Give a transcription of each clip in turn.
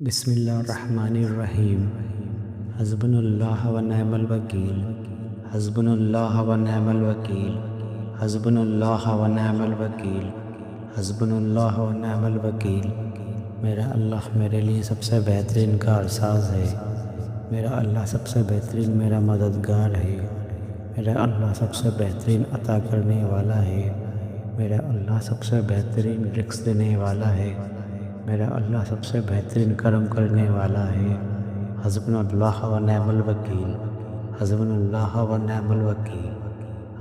بسم اللہ الرحمن الرحیم۔ حسبنا اللہ و نعم الوکیل، حسبنا اللہ و نعم الوکیل، حسبنا اللہ و نعم الوکیل، حسبنا اللہ و نعم الوکیل۔ میرا اللہ میرے لیے سب سے بہترین کارساز ہے، میرا اللہ سب سے بہترین میرا مددگار ہے، میرا اللہ سب سے بہترین عطا کرنے والا ہے، میرا اللہ سب سے بہترین رزق دینے والا ہے، میرا اللہ سب سے بہترین کرم کرنے والا ہے۔ حسبنا اللہ و نعم الوکیل، حسبنا اللہ و نعم الوکیل،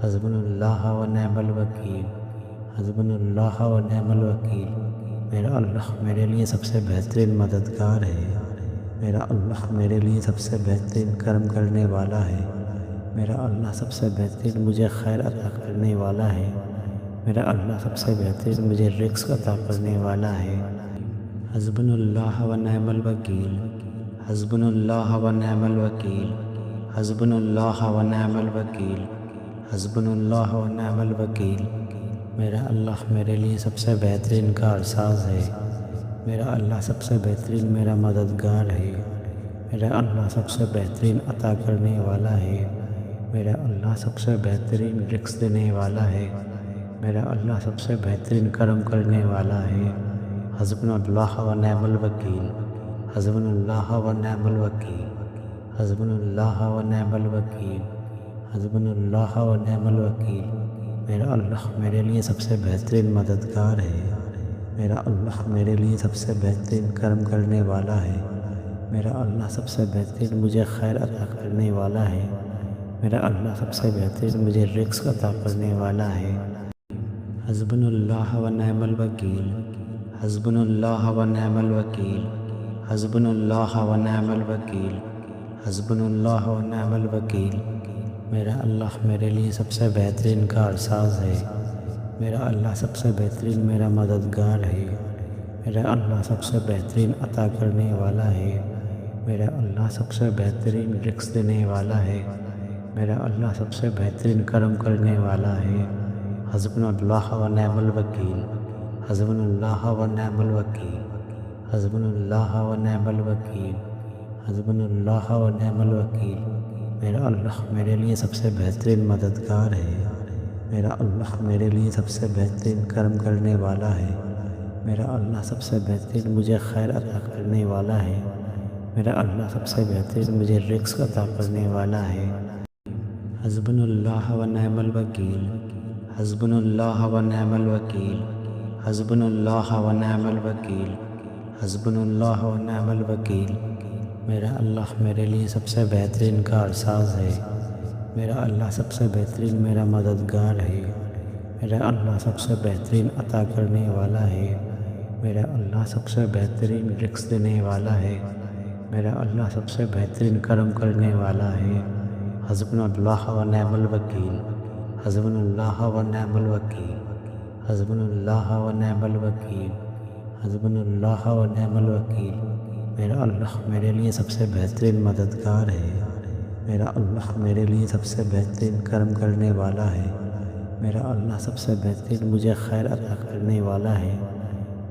حسبنا اللہ و نعم الوکیل، حسبنا اللہ و نعم الوکیل۔ میرا اللہ میرے لیے سب سے بہترین مددگار ہے، میرا اللہ میرے لیے سب سے بہترین کرم کرنے والا ہے، میرا اللہ سب سے بہترین مجھے خیر عطا کرنے والا ہے، میرا اللہ سب سے بہترین مجھے رزق عطا کرنے والا ہے۔ حسبنا اللہ و نعم الوکیل، حسبنا اللہ و نعم الوکیل، حسبنا اللہ و نعم الوکیل، حسبنا اللہ و نعم الوکیل۔ میرا اللہ میرے لیے سب سے بہترین کارساز ہے، میرا اللہ سب سے بہترین میرا مددگار ہے، میرا اللہ سب سے بہترین عطا کرنے والا ہے، میرا اللہ سب سے بہترین رزق دینے والا ہے، میرا اللہ سب سے بہترین کرم کرنے والا ہے۔ حسبنا اللہ و نعم الوکیل، حسبنا اللہ و نعم الوکیل، حسبنا اللہ و نعم الوکیل، حسبنا اللہ و نعم الوکیل۔ میرا اللہ میرے لیے سب سے بہترین مددگار ہے، میرا اللہ میرے لیے سب سے بہترین کرم کرنے والا ہے، میرا اللہ سب سے بہترین مجھے خیر عطا کرنے والا ہے، میرا اللہ سب سے بہترین مجھے رزق عطا کرنے والا ہے۔ حسبنا اللہ و نعم الوکیل، حسبنا اللہ و نعم الوکیل، حسبنا اللہ و نعم الوکیل، حسبنا اللہ و نعم الوکیل۔ میرا اللہ میرے لیے سب سے بہترین کارساز ہے، میرا اللہ سب سے بہترین میرا مددگار ہے، میرا اللہ سب سے بہترین عطا کرنے والا ہے، میرا اللہ سب سے بہترین رزق دینے والا ہے، میرا اللہ سب سے بہترین کرم کرنے والا ہے۔ حسبنا اللہ و نعم الوکیل، حسبنا اللہ و نعم الوکیل، حسبنا اللہ و نعم الوکیل، حسبنا اللہ و نعم الوکیل۔ میرا اللہ میرے لیے سب سے بہترین مددگار ہے، میرا اللہ میرے لیے سب سے بہترین کرم کرنے والا ہے، میرا اللہ سب سے بہترین مجھے خیر عطا کرنے والا ہے، میرا اللہ سب سے بہترین مجھے رزق عطا کرنے والا ہے۔ حسبنا اللہ و نعم الوکیل، حسبنا اللہ و نعم الوکیل، حسبنا اللہ و نعم الوکیل، حسبنا اللہ و نعم الوکیل۔ میرا اللہ میرے لیے سب سے بہترین کارساز ہے، میرا اللہ سب سے بہترین میرا مددگار ہے، میرا اللہ سب سے بہترین عطا کرنے والا ہے، میرا اللہ سب سے بہترین رزق دینے والا ہے، میرا اللہ سب سے بہترین کرم کرنے والا ہے۔ حسبنا اللہ و نعم الوکیل، حسبنا اللہ و نعم الوکیل، حسبنا اللہ و نعم الوکیل، حسبنا اللہ و نعم الوکیل۔ میرا اللہ میرے لیے سب سے بہترین مددگار ہے، میرا اللہ میرے لیے سب سے بہترین کرم کرنے والا ہے، میرا اللہ سب سے بہترین مجھے خیر عطا کرنے والا ہے،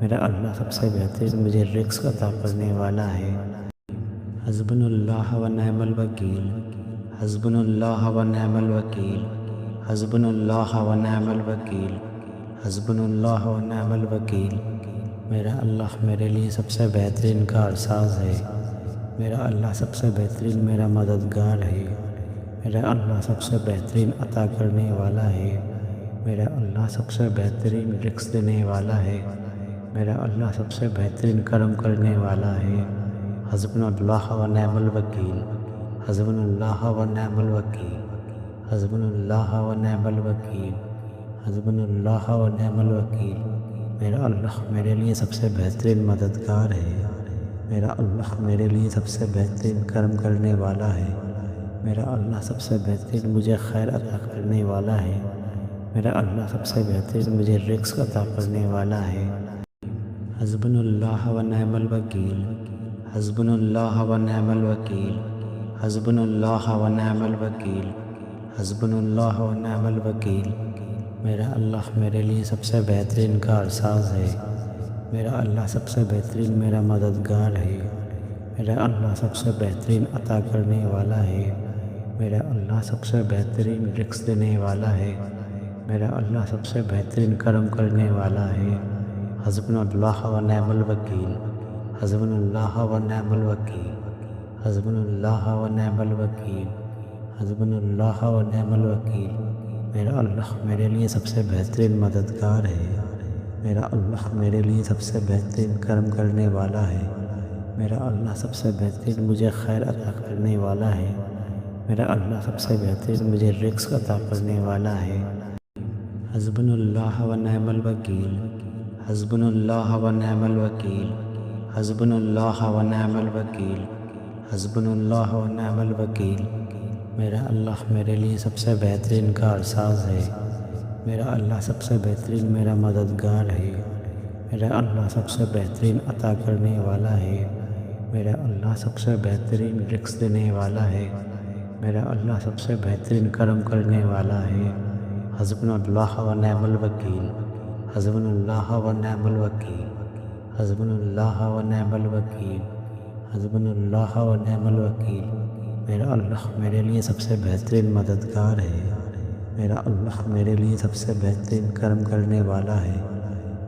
میرا اللہ سب سے بہترین مجھے رزق عطا کرنے والا ہے۔ حسبنا اللہ و نعم الوکیل، حسبنا اللہ و نعم الوکیل، حسبنا اللہ و نعم الوکیل، حسبنا اللہ و نعم الوکیل۔ میرا اللہ میرے لیے سب سے بہترین کارساز ہے، میرا اللہ سب سے بہترین میرا مددگار ہے، میرا اللہ سب سے بہترین عطا کرنے والا ہے، میرا اللہ سب سے بہترین رزق دینے والا ہے، میرا اللہ سب سے بہترین کرم کرنے والا ہے۔ حسبنا اللہ و نعم الوکیل، حسبنا اللہ و نعم الوکیل، حسبنا اللہ و نعم الوکیل، حسبنا اللہ و نعم الوکیل۔ میرا اللہ میرے لیے سب سے بہترین مددگار ہے، میرا اللہ میرے لیے سب سے بہترین کرم کرنے والا ہے، میرا اللہ سب سے بہترین مجھے خیر عطا کرنے والا ہے، میرا اللہ سب سے بہترین مجھے رزق عطا کرنے والا ہے۔ حسبنا اللہ و نعم الوکیل، حسبنا اللہ و نعم الوکیل، حسبنا اللہ و نعم الوکیل، حسبنا اللہ و نعم الوکیل۔ میرا اللہ میرے لیے سب سے بہترین کارساز ہے، میرا اللہ سب سے بہترین میرا مددگار ہے، میرا اللہ سب سے بہترین عطا کرنے والا ہے، میرا اللہ سب سے بہترین رزق دینے والا ہے، میرا اللہ سب سے بہترین کرم کرنے والا ہے۔ حسبنا اللہ و نعم الوکیل، حسبنا اللہ و نعم الوکیل، حسبنا اللہ و نعم الوکیل، حسبنا اللہ و نعم الوکیل۔ میرا اللہ میرے لیے سب سے بہترین مددگار ہے، میرا اللہ میرے لیے سب سے بہترین کرم کرنے والا ہے، میرا اللہ سب سے بہترین مجھے خیر عطا کرنے والا ہے، میرا اللہ سب سے بہترین مجھے رزق عطا کرنے والا ہے۔ حسبنا اللہ و نعم الوکیل، حسبنا اللہ و نعم الوکیل، حسبنا اللہ و نعم الوکیل، حسبنا اللہ و نعم الوکیل۔ میرا اللہ میرے لیے سب سے بہترین کارساز ہے، میرا اللہ سب سے بہترین میرا مددگار ہے، میرا اللہ سب سے بہترین عطا کرنے والا ہے، میرا اللہ سب سے بہترین رزق دینے والا ہے، میرا اللہ سب سے بہترین کرم کرنے والا ہے۔ حسبنا اللہ و نعم الوکیل، حسبنا اللہ و نعم الوکیل، حسبنا اللہ و نعم الوکیل، حسبنا اللہ و نعم الوکیل۔ میرا اللہ میرے لیے سب سے بہترین مددگار ہے، میرا اللہ میرے لیے سب سے بہترین کرم کرنے والا ہے،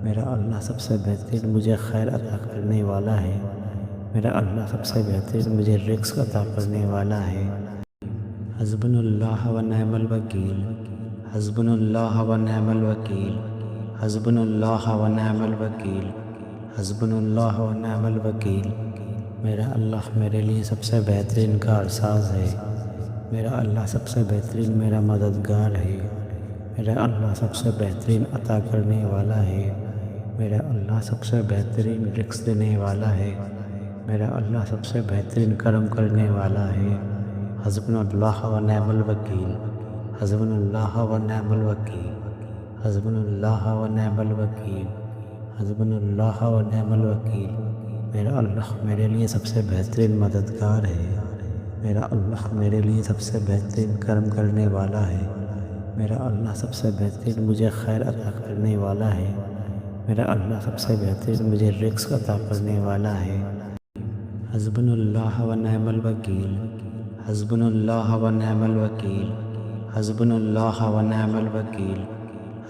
میرا اللہ سب سے بہترین مجھے خیر عطا کرنے والا ہے، میرا اللہ سب سے بہترین مجھے رزق عطا کرنے والا ہے۔ حسبنا اللہ و نعم الوکیل، حسبنا اللہ و نعم الوکیل، حسبنا اللہ و نعم الوکیل، حسبنا اللہ و نعم الوکیل۔ میرا اللہ میرے لیے سب سے بہترین کارساز ہے، میرا اللہ سب سے بہترین میرا مددگار ہے، میرا اللہ سب سے بہترین عطا کرنے والا ہے، میرا اللہ سب سے بہترین رزق دینے والا ہے، میرا اللہ سب سے بہترین کرم کرنے والا ہے۔ حسبنا اللہ و نعم الوکیل، حسبنا اللہ و نعم الوکیل، حسبنا اللہ و نعم الوکیل، حسبنا اللہ و نعم الوکیل۔ میرا اللہ میرے لیے سب سے بہترین مددگار ہے، میرا اللہ میرے لیے سب سے بہترین کرم کرنے والا ہے، میرا اللہ سب سے بہترین مجھے خیر عطا کرنے والا ہے، میرا اللہ سب سے بہترین مجھے رزق عطا کرنے والا ہے۔ حسبنا اللہ و نعم الوکیل، حسبنا اللہ و نعم الوکیل، حسبنا اللہ و نعم الوکیل،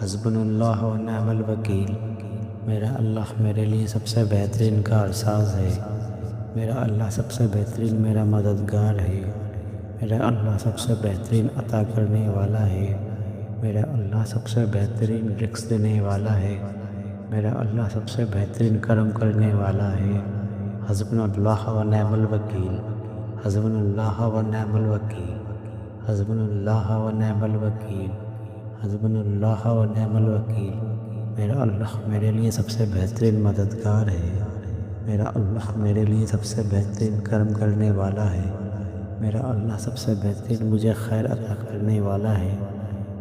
حسبنا اللہ و نعم الوکیل۔ میرا اللہ میرے لیے سب سے بہترین کارساز ہے، میرا اللہ سب سے بہترین میرا مددگار ہے، میرا اللہ سب سے بہترین عطا کرنے والا ہے، میرا اللہ سب سے بہترین رزق دینے والا ہے، میرا اللہ سب سے بہترین کرم کرنے والا ہے۔ حسبنا اللہ و نعم الوکیل، حسبنا اللہ و نعم الوکیل، حسبنا اللہ و نعم الوکیل، حسبنا اللہ و نعم الوکیل۔ میرا اللہ میرے لیے سب سے بہترین مددگار ہے، میرا اللہ میرے لیے سب سے بہترین کرم کرنے والا ہے، میرا اللہ سب سے بہترین مجھے خیر عطا کرنے والا ہے،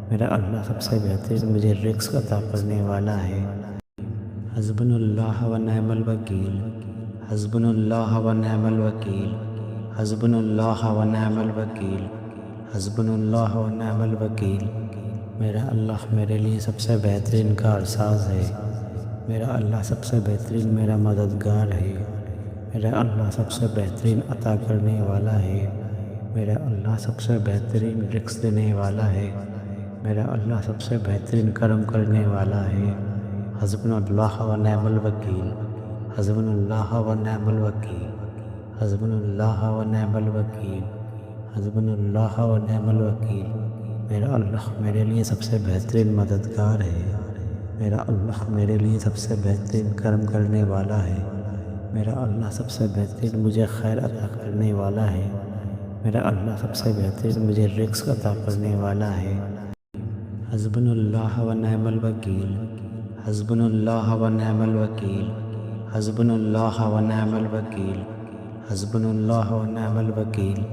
میرا اللہ سب سے بہترین مجھے رزق عطا کرنے والا ہے۔ حسبنا اللہ و نعم الوکیل، حسبنا اللہ و نعم الوکیل، حسبنا اللہ و نعم الوکیل، حسبنا اللہ و نعم الوکیل۔ میرا اللہ میرے لیے سب سے بہترین کارساز ہے، میرا اللہ سب سے بہترین میرا مددگار ہے، میرا اللہ سب سے بہترین عطا کرنے والا ہے، میرا اللہ سب سے بہترین رزق دینے والا ہے، میرا اللہ سب سے بہترین کرم کرنے والا ہے۔ حسبنا اللہ و نعم الوکیل، حسبنا اللہ و نعم الوکیل، حسبنا اللہ و نعم الوکیل، حسبنا اللہ و نعم الوکیل۔ میرا اللہ میرے لیے سب سے بہترین مددگار ہے، میرا اللہ میرے لیے سب سے بہترین کرم کرنے والا ہے، میرا اللہ سب سے بہترین مجھے خیر عطا کرنے والا ہے، میرا اللہ سب سے بہترین مجھے رزق عطا کرنے والا ہے۔ حسبنا اللہ و نعم الوکیل، حسبنا اللہ و نعم الوکیل، حسبنا اللہ و نعم الوکیل، حسبنا اللہ و نعم الوکیل۔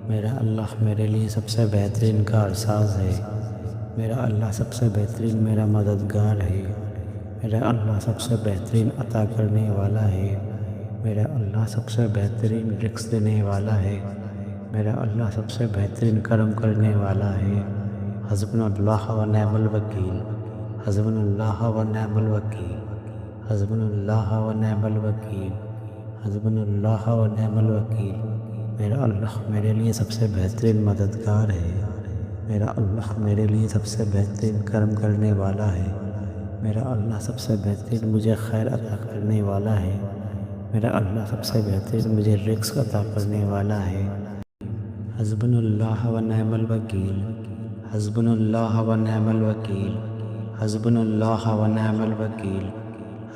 میرا اللہ میرے لیے سب سے بہترین کارساز ہے، میرا اللہ سب سے بہترین میرا مددگار ہے، میرا اللہ سب سے بہترین عطا کرنے والا ہے، میرا اللہ سب سے بہترین رزق دینے والا ہے، میرا اللہ سب سے بہترین کرم کرنے والا ہے۔ حسبنا اللہ و نعم الوکیل، حسبنا اللہ و نعم الوکیل، حسبنا اللہ و نعم الوکیل، حسبنا اللہ و نعم الوکیل۔ میرا اللہ میرے لیے سب سے بہترین مددگار ہے، میرا اللہ میرے لیے سب سے بہترین کرم کرنے والا ہے، میرا اللہ سب سے بہترین مجھے خیر عطا کرنے والا ہے، میرا اللہ سب سے بہترین مجھے رزق عطا کرنے والا ہے۔ حسبنا اللہ و نعم الوکیل، حسبنا اللہ و نعم الوکیل، حسبنا اللہ و نعم الوکیل،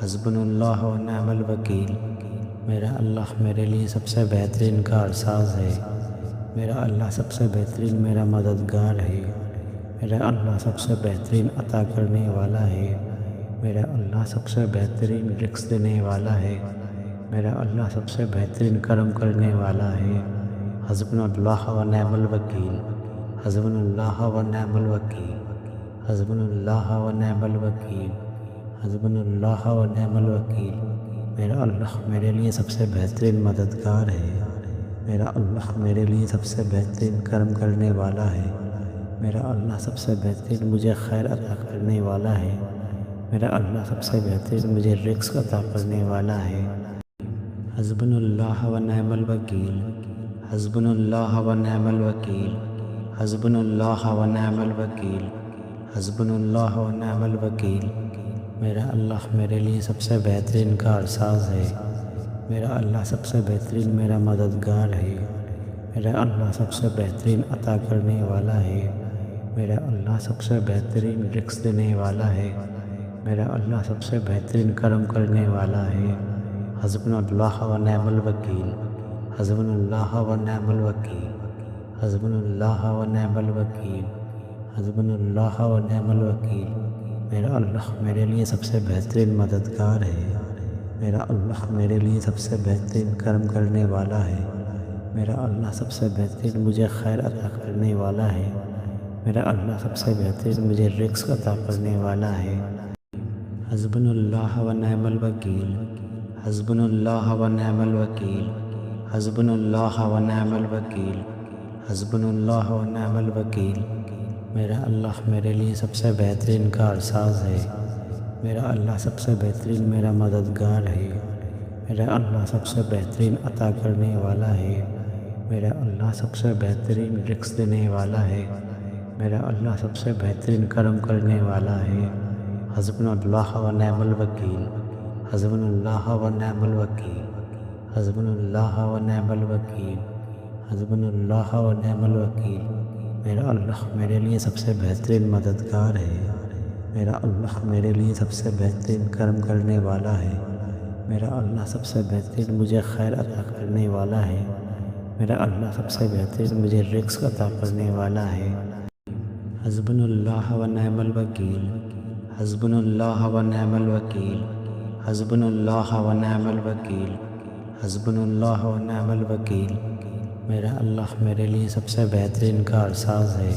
حسبنا اللہ و نعم الوکیل۔ میرا اللہ میرے لیے سب سے بہترین کارساز ہے، میرا اللہ سب سے بہترین میرا مددگار ہے، میرا اللہ سب سے بہترین عطا کرنے والا ہے، میرا اللہ سب سے بہترین رزق دینے والا ہے، میرا اللہ سب سے بہترین کرم کرنے والا ہے۔ حسبنا اللہ و نعم الوکیل، حسبنا اللہ و نعم الوکیل، حسبنا اللہ و نعم الوکیل، حسبنا اللہ و نعم الوکیل۔ میرا اللہ میرے لیے سب سے بہترین مددگار ہے، میرا اللہ میرے لیے سب سے بہترین کرم کرنے والا ہے، میرا اللہ سب سے بہترین مجھے خیر عطا کرنے والا ہے، میرا اللہ سب سے بہترین مجھے رزق عطا کرنے والا ہے۔ حسبنا اللہ و نعم الوکیل، حسبنا اللہ و نعم الوکیل، حسبنا اللہ و نعم الوکیل، حسبنا اللہ و نعم الوکیل۔ میرا اللہ میرے لیے سب سے بہترین کارساز ہے، میرا اللہ سب سے بہترین میرا مددگار ہے، میرا اللہ سب سے بہترین عطا کرنے والا ہے، میرا اللہ سب سے بہترین رزق دینے والا ہے، میرا اللہ سب سے بہترین کرم کرنے والا ہے۔ حسبنا اللہ و نعم الوکیل، حسبنا اللہ و نعم الوکیل، حسبنا اللہ و نعم الوکیل، حسبنا اللہ و نعم الوکیل۔ میرا اللہ میرے لیے سب سے بہترین مددگار ہے، میرا اللہ میرے لیے سب سے بہترین کرم کرنے والا ہے، میرا اللہ سب سے بہترین مجھے خیر عطا کرنے والا ہے، میرا اللہ سب سے بہترین مجھے رزق عطا کرنے والا ہے۔ حسبنا اللہ و نعم الوکیل، حسبنا اللہ و نعم الوکیل، حسبنا اللہ و نعم الوکیل، حسبنا اللہ و نعم الوکیل۔ میرا اللہ میرے لیے سب سے بہترین کارساز ہے، میرا اللہ سب سے بہترین میرا مددگار ہے، میرا اللہ سب سے بہترین عطا کرنے والا ہے، میرا اللہ سب سے بہترین رزق دینے والا ہے، میرا اللہ سب سے بہترین کرم کرنے والا ہے۔ حسبنا اللہ و نعم الوکیل، حسبنا اللہ و نعم الوکیل، حسبنا اللہ و نعم الوکیل، حسبنا اللہ و نعم الوکیل۔ میرا اللہ میرے لیے سب سے بہترین مددگار ہے، میرا اللہ میرے لیے سب سے بہترین کرم کرنے والا ہے، میرا اللہ سب سے بہترین مجھے خیر عطا کرنے والا ہے، میرا اللہ سب سے بہترین مجھے رزق عطا کرنے والا ہے۔ حسبنا اللہ و نعم الوکیل، حسبنا اللہ و نعم الوکیل، حسبنا اللہ و نعم الوکیل، حسبنا اللہ و نعم الوکیل۔ میرا اللہ میرے لیے سب سے بہترین کارساز ہے،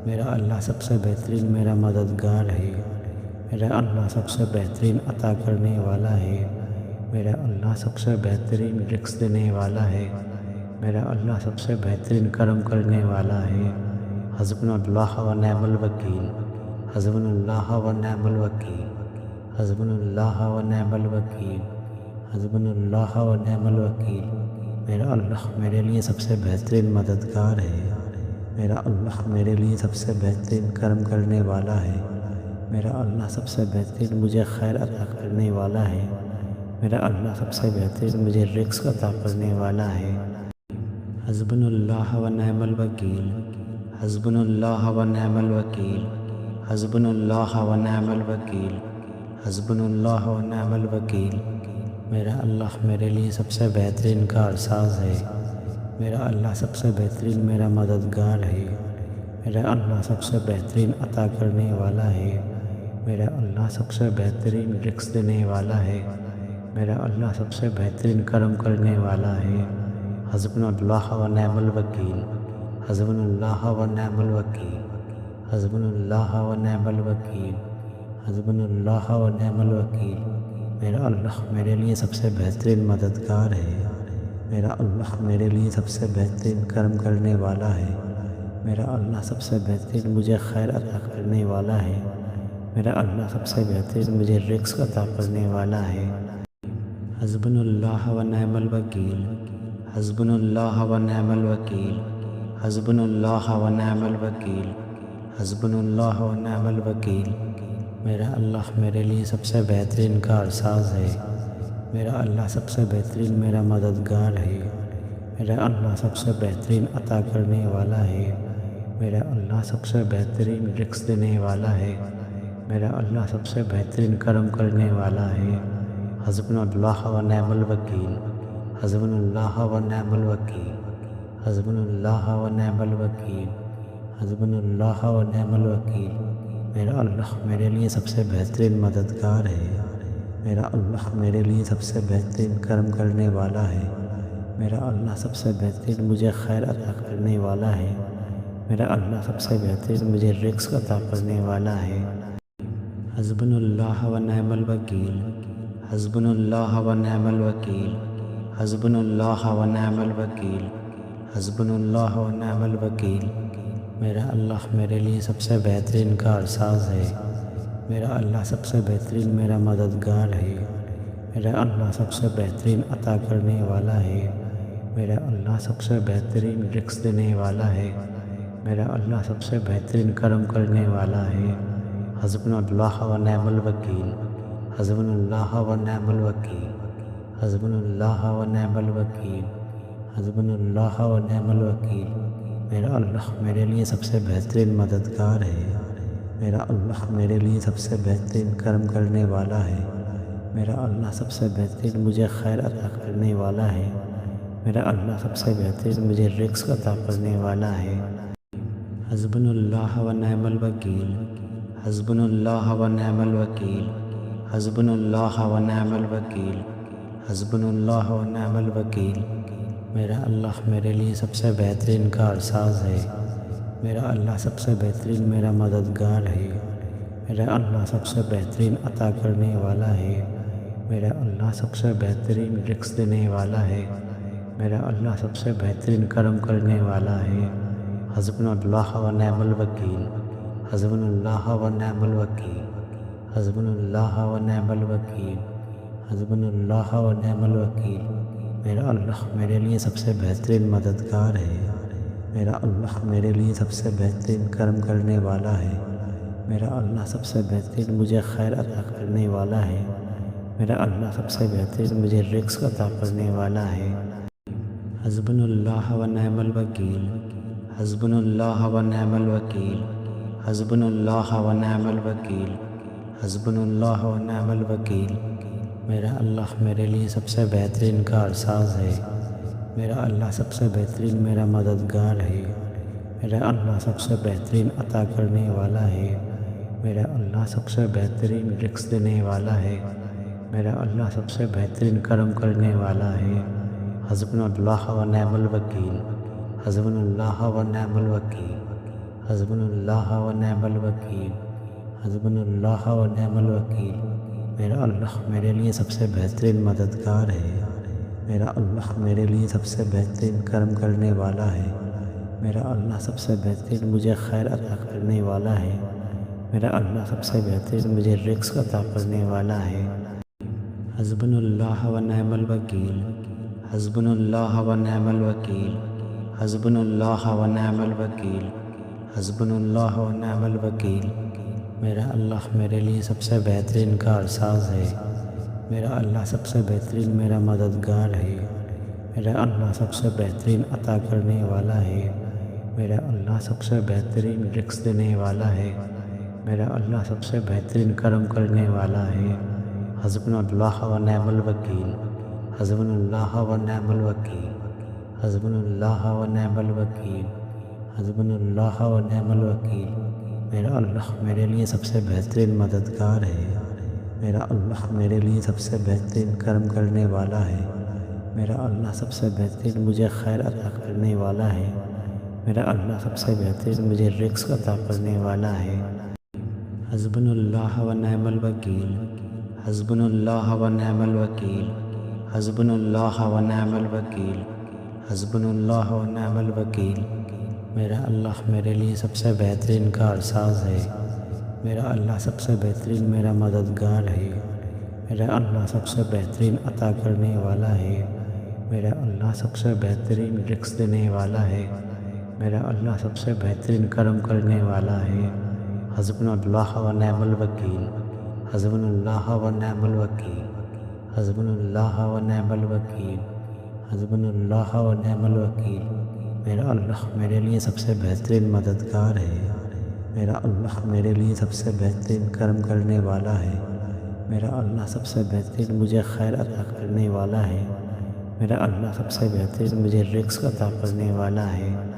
میرا اللہ سب سے بہترین میرا مددگار ہے، میرا اللہ سب سے بہترین عطا کرنے والا ہے، میرا اللہ سب سے بہترین رزق دینے والا ہے، میرا اللہ سب سے بہترین کرم کرنے والا ہے۔ حسبنا اللہ و نعم الوکیل، حسبنا اللہ و نعم الوکیل، حسبنا اللہ و نعم الوکیل، حسبنا اللہ و نعم الوکیل۔ میرا اللہ میرے لیے سب سے بہترین مددگار ہے، میرا اللہ میرے لیے سب سے بہترین کرم کرنے والا ہے، میرا اللہ سب سے بہترین مجھے خیر عطا کرنے والا ہے، میرا اللہ سب سے بہترین مجھے رزق عطا کرنے والا ہے۔ حسبنا اللہ و نعم الوکیل، حسبنا اللہ و نعم الوکیل، حسبنا اللہ و نعم الوکیل، حسبنا اللہ و نعم الوکیل۔ میرا اللہ میرے لیے سب سے بہترین کارساز ہے، میرا اللہ سب سے بہترین میرا مددگار ہے، میرا اللہ سب سے بہترین عطا کرنے والا ہے، میرا اللہ سب سے بہترین رزق دینے والا ہے، میرا اللہ سب سے بہترین کرم کرنے والا ہے۔ حسبنا اللہ و نعم الوکیل، حسبنا اللہ و نعم الوکیل، حسبنا اللہ و نعم الوکیل، حسبنا اللہ و نعم الوکیل۔ میرا اللہ میرے لیے سب سے بہترین مددگار ہے، میرا اللہ میرے لیے سب سے بہترین کرم کرنے والا ہے، میرا اللہ سب سے بہترین مجھے خیر عطا کرنے والا ہے، میرا اللہ سب سے بہترین مجھے رزق عطا کرنے والا ہے۔ حسبنا اللہ و نعم الوکیل، حسبنا اللہ و نعم الوکیل، حسبنا اللہ و نعم الوکیل، حسبنا اللہ و نعم الوکیل۔ میرا اللہ میرے لیے سب سے بہترین کارساز ہے، میرا اللہ سب سے بہترین میرا مددگار ہے، میرا اللہ سب سے بہترین عطا کرنے والا ہے، میرا اللہ سب سے بہترین رزق دینے والا ہے، میرا اللہ سب سے بہترین کرم کرنے والا ہے۔ حسبنا اللہ و نعم الوکیل، حسبنا اللہ و نعم الوکیل، حسبنا اللہ و نعم الوکیل، حسبنا اللہ و نعم الوکیل۔ میرا اللہ میرے لیے سب سے بہترین مددگار ہے، میرا اللہ میرے لیے سب سے بہترین کرم کرنے والا ہے، میرا اللہ سب سے بہترین مجھے خیر عطا کرنے والا ہے، میرا اللہ سب سے بہترین مجھے رزق عطا کرنے والا ہے۔ حسبنا اللہ و نعم الوکیل، حسبنا اللہ و نعم الوکیل، حسبنا اللہ و نعم الوکیل، حسبنا اللہ و نعم الوکیل۔ میرا اللہ میرے لیے سب سے بہترین کارساز ہے، میرا اللہ سب سے بہترین میرا مددگار ہے، میرا اللہ سب سے بہترین عطا کرنے والا ہے، میرا اللہ سب سے بہترین رزق دینے والا ہے، میرا اللہ سب سے بہترین کرم کرنے والا ہے۔ حسبنا اللہ و نعم الوکیل، حسبنا اللہ و نعم الوکیل، حسبنا اللہ و نعم الوکیل، حسبنا اللہ و نعم الوکیل۔ میرا اللہ میرے لیے سب سے بہترین مددگار ہے، میرا اللہ میرے لیے سب سے بہترین کرم کرنے والا ہے، میرا اللہ سب سے بہترین مجھے خیر عطا کرنے والا ہے، میرا اللہ سب سے بہترین مجھے رزق عطا کرنے والا ہے۔ حسبنا اللہ و نعم الوکیل، حسبنا اللہ و نعم الوکیل، حسبنا اللہ و نعم الوکیل، حسبنا اللہ و نعم الوکیل۔ میرا اللہ میرے لیے سب سے بہترین کارساز ہے، میرا اللہ سب سے بہترین میرا مددگار ہے، میرا اللہ سب سے بہترین عطا کرنے والا ہے، میرا اللہ سب سے بہترین رزق دینے والا ہے، میرا اللہ سب سے بہترین کرم کرنے والا ہے۔ حسبنا اللہ و نعم الوکیل، حسبنا اللہ و نعم الوکیل، حسبنا اللہ و نعم الوکیل، حسبنا اللہ و نعم الوکیل۔ میرا اللہ میرے لیے سب سے بہترین مددگار ہے، میرا اللہ میرے لیے سب سے بہترین کرم کرنے والا ہے، میرا اللہ سب سے بہترین مجھے خیر عطا کرنے والا ہے، میرا اللہ سب سے بہترین مجھے رزق عطا کرنے والا ہے۔ حسبنا اللہ و نعم الوکیل، حسبنا اللہ و نعم الوکیل، حسبنا اللہ و نعم الوکیل، حسبنا اللہ و نعم الوکیل۔ میرا اللہ میرے لیے سب سے بہترین کارساز ہے، میرا اللہ سب سے بہترین میرا مددگار ہے، میرا اللہ سب سے بہترین عطا کرنے والا ہے، میرا اللہ سب سے بہترین رزق دینے والا ہے، میرا اللہ سب سے بہترین کرم کرنے والا ہے۔ حسبنا اللہ و نعم الوکیل، حسبنا اللہ و نعم الوکیل، حسبنا اللہ و نعم الوکیل، حسبنا اللہ و نعم الوکیل۔ میرا اللہ میرے لیے سب سے بہترین مددگار ہے، میرا اللہ میرے لیے سب سے بہترین کرم کرنے والا ہے، میرا اللہ سب سے بہترین مجھے خیر عطا کرنے والا ہے، میرا اللہ سب سے بہترین مجھے رزق عطا کرنے والا ہے۔ حسبنا اللہ و نعم الوکیل، حسبنا اللہ و نعم الوکیل، حسبنا اللہ و نعم الوکیل، حسبنا اللہ و نعم الوکیل۔ میرا اللہ میرے لیے سب سے بہترین کارساز ہے، میرا اللہ سب سے بہترین میرا مددگار ہے، میرا اللہ سب سے بہترین عطا کرنے والا ہے، میرا اللہ سب سے بہترین رزق دینے والا ہے، میرا اللہ سب سے بہترین کرم کرنے والا ہے۔ حسبنا اللہ و نعم الوکیل، حسبنا اللہ و نعم الوکیل، حسبنا اللہ و نعم الوکیل، حسبنا اللہ و نعم الوکیل۔ میرا اللہ میرے لیے سب سے بہترین مددگار ہے، میرا اللہ میرے لیے سب سے بہترین کرم کرنے والا ہے، میرا اللہ سب سے بہترین مجھے خیر عطا کرنے والا ہے، میرا اللہ سب سے بہترین مجھے رزق عطا کرنے والا ہے۔ حسبنا اللہ و نعم الوکیل، حسبنا اللہ و نعم الوکیل، حسبنا اللہ و نعم الوکیل، حسبنا اللہ و نعم الوکیل۔ میرا اللہ میرے لیے سب سے بہترین کارساز ہے، میرا اللہ سب سے بہترین میرا مددگار ہے۔ میرا اللہ سب سے بہترین عطا کرنے والا ہے۔ میرا اللہ سب سے بہترین رزق دینے والا ہے۔ میرا اللہ سب سے بہترین کرم کرنے والا ہے۔ حسبنا اللہ و نعم الوکیل، حسبنا اللہ و نعم الوکیل، حسبنا اللہ و نعم الوکیل، حسبنا اللہ و نعم الوکیل۔ میرا اللہ میرے لیے سب سے بہترین مددگار ہے۔ میرا اللہ میرے لیے سب سے بہترین کرم کرنے والا ہے۔ میرا اللہ سب سے بہترین مجھے خیر عطا کرنے والا ہے۔ میرا اللہ سب سے بہترین مجھے رزق عطا کرنے والا ہے۔